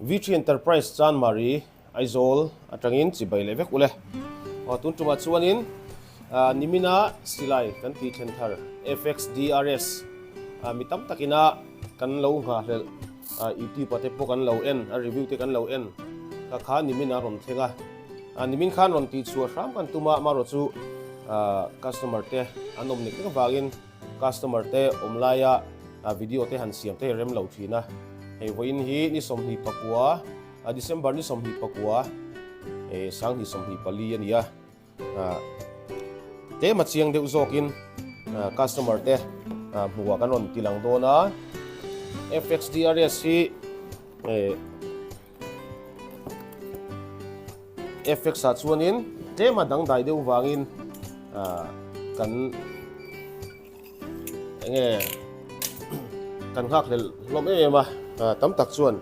V3 Enterprise chan mari aizol atangin chibai levek ule tun tuma chuanin nimina silai kan ti then thar FX DRS mitam takina kan lo nga hlel youtube ate po kan lo en review te kan lo en ka kha nimina ron thenga nimin khan ron ti chu ram kan tuma maro chu customer te anom nik ka wagin customer te omlaya video te han siam te rem lo thina hei voin hi ni som hi pakua December ni som hi pakua sang ni som hi pali ania te ma chiang de uzokin customer te huwa kan ron tilang dona FX DRS hi FX sa chuanin te ma dang dai deuh wangin kan enge kan khak le lom ema tam tak chuan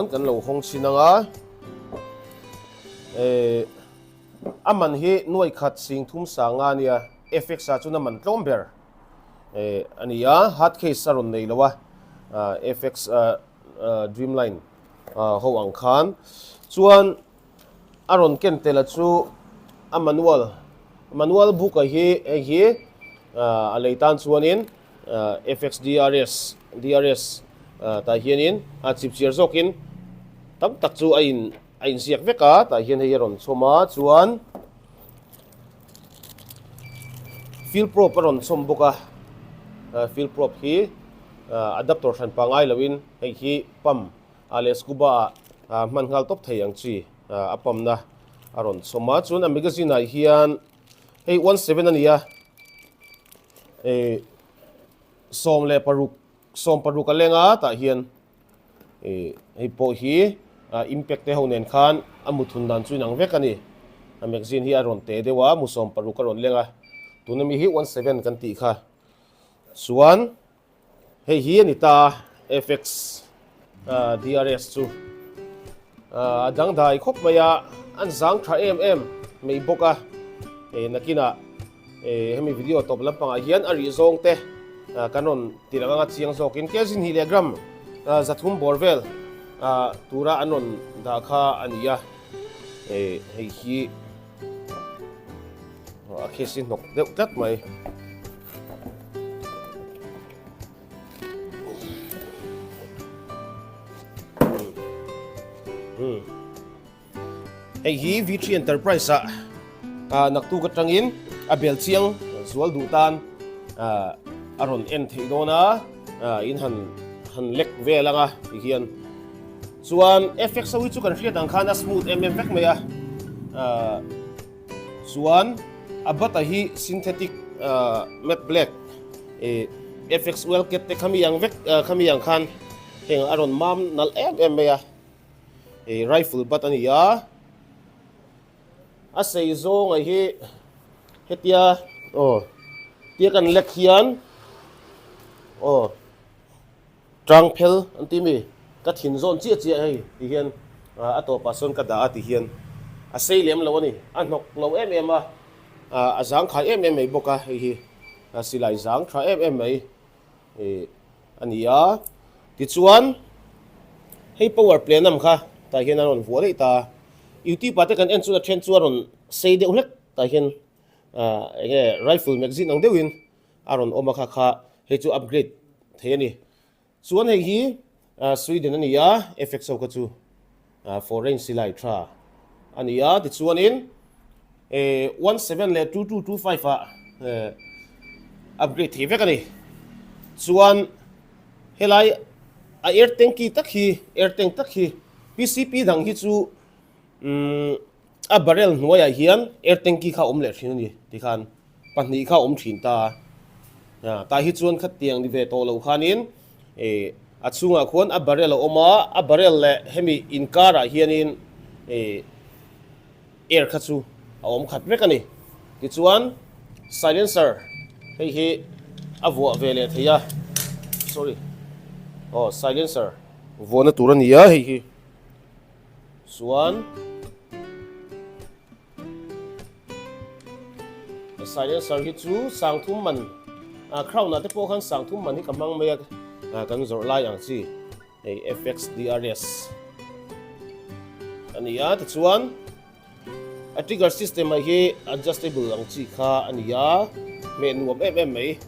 kan lo hong sinanga aman hi nuai khat sing thum sanga nia FX sa chuna man tlomber ania hot case saron nei lawa FX Dreamline ho ang khan chuan aron ken tela chu manual book hi aleitan chuanin FX DRS ta hianin chip chiar zokin tam tak chu ain siak veka ta hian hei ron choma chuan field prop ron chom boka field prop hi adapter than pangai lawin hei hi pam ales kuba man ngal top thei ang chi apam na aron choma chuan a magazine ai hian hei 17 ania som paruk alenga ta hian hei po hi impact te honen khan amuthun dan chu nang vek ani a magazine hi aron te dewa musom paruk aron lenga tunami hi 17 kan ti kha chuan hei hi ani ta FX DRS chu dang dai khop maya an zang thra mei boka nakina hemi video top lampang a hian ari zong te kanon tilanga chiang zokin kezin hilegram zathum borvel tura anon da kha ania hei hi a khesin nok deuh tat mai hei hi V3 Enterprise naktu ka tangin abel chiang zual dutan aron en theidona in han lek velanga hian chuan FX sawi chu kan hriat ang khana smooth vek maya chuan abata hi synthetic matte black FX well kit te khami yang khan heng aron mam nal maya rifle batani ya asei zo ngai hi hetia tia kan lek hian trang phel antimi ka thin zon chia hei ti hian ato pason ka da ti hian a sei lem lo ani a nok lo a zang khai mai boka hei hi silai zang thra mai ania ti chuan hei power play nam kha ta hian aron vualei ta youtube pate kan en chu a then chu aron sei de ulek ta hian rifle magazine ang dewin aron omaka kha hei chu upgrade theni chuan hei hi Sweden ania FX ka chu foreign silai thra ania ti chuan in 17 le 2225 upgrade the vek ani chuan helai a air tank takhi PCP dang hi chu a barrel noya hian air tanki kha omle thin ni ti khan panni kha om thin ta hi chuan khat tiang ni ve to lo khanin a chunga khon a barrel le hemi inkara hianin air kha chu a om khat vek ani ti chuan silencer hei hi avo vele theya sorry silencer vona turania hei hi chuan silencer hi chu sangthum man crown na te po khan sangthum man hi kamang me kan zor lai ang chi FX DRS ania ta chuan a trigger system hi adjustable ang chi kha ania me nuam em mai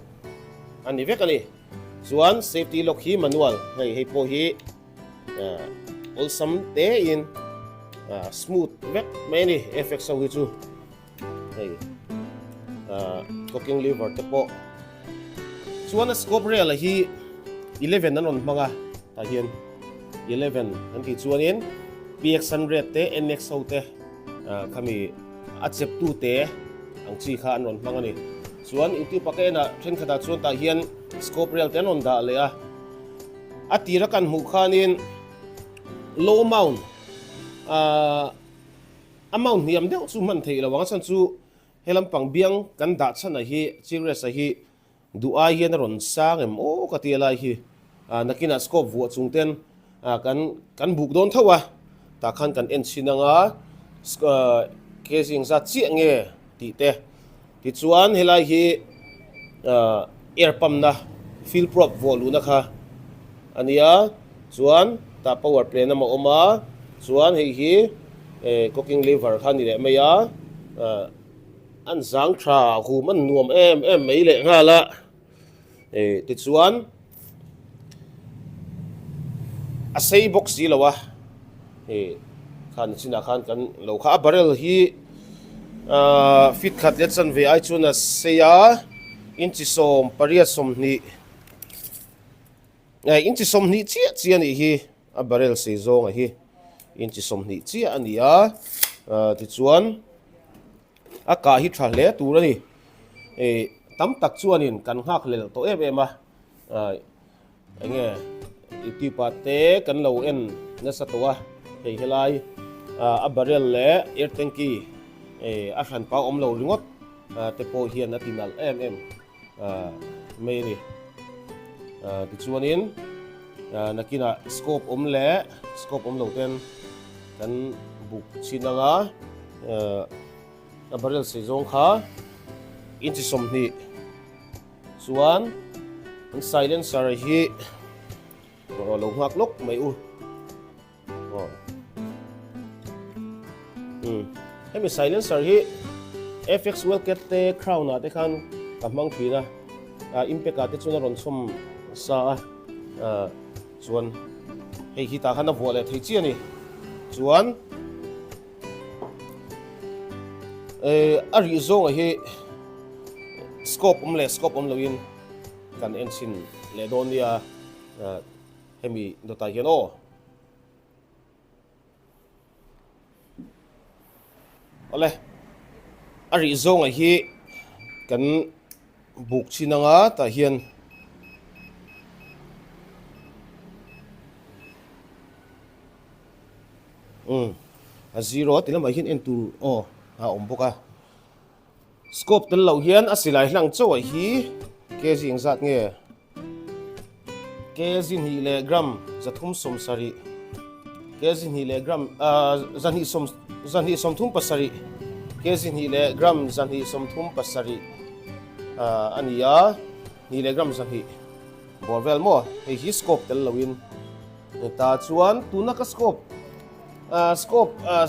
ani vek ani chuan safety lock hi manual hei po hi wholesome te in smooth vek mai ni FX ho hi chu hei cooking lever te po chuan a scope rail hi 11 nan on manga ta hian 11 an ki chuan in PX100 te NX ho te kami achep tu te ang chi kha an on manga ni chuan youtube pa ke na then khata chuan ta hian scope rail te non da le a atira kan mu khanin low mount amount niam deuh chu man thei lawang chan chu helam pang biang kan da chana hi chires a hi du'a hian ron sang em o ka ti lai hi nakina scope vu chungten kan buk don thawa ta khan kan en chinanga casing za chi nge ti te ti chuan helai hi air pump na fuel prop volume na kha ania chuan ta power plant ma oma chuan hei hi cooking lever khan ni le meya an zang tha hu man nuam em mai le nga la ti chuan a sei box hi lawa khan china khan kan lo kha barrel hi fit khat le chan ve ai chuna seya inchi som paria som ni inchi som ni chi ani hi a barrel se zong a hi inchi som ni chi ania ti chuan a ka hi tha le tur ani tam tak chuanin kan hak lel to em a enge itipa te kan lo en na satwa hei helai a barrel le air tanki a khan pa om lo ringot te po hian na tinal em mai ni ti chuanin nakina scope om lo ten kan buk chinanga a barrel se zong kha inchi som ni chuan an silencer hi lo ngak lok mai u hemi silencer hi FX Wellcat te crown na te khan kamang phina impact ate chuna ron som sa chuan hei hi ta khana vole thei chi ani chuan a ri zong hi scope om loin kan engine le donia hemi dota hian o ole a ri zong hi kan buk chinanga ta hian a zero tilam a hian n2 om boka scope tel lo hian a silai hlang chaw hi kejing zat nge kezin hi le gram zathum som sari kezin hi le gram zanhi som thum pasari kezin hi le gram zanhi som thum pasari ania hi le gram zanhi borvel mo hi scope tel lowin ta chuan tuna ka scope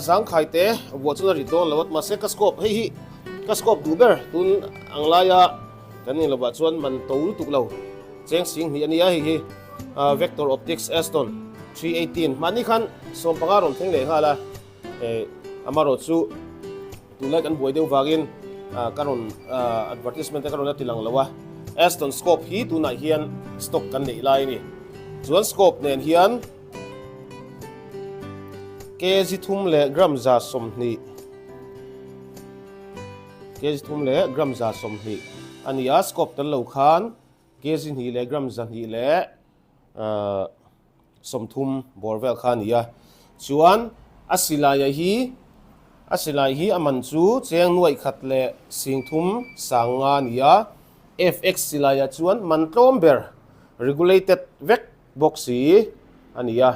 zang khai te wo chuna ri don lawat ma se ka scope hi ka scope duber tun anglaya kanin lawa chuan man to tuk lo cheng sing hi ania hi vector optics aston 318 mani khan som pangaron theng le hala amaro chu tulak an boy deu wagin karon advertisement karon na tilang lawa aston scope hi tuna hian stock kan nei lai ni chuan scope nen hian kg thum le gram za som ni kg thum le gram za som ni ania scope tan lo khan kg ni le gram za ni le som thum borvel khan ya chuan asilai hi aman chu cheng nuai khat le sing thum sanga nia FX silaya chuan man tlom ber regulated vec box hi ania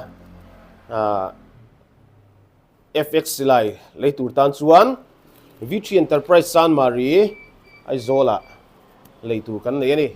FX silai leitur tan chuan V3 Enterprise San Mari aizola leitur kan nei ani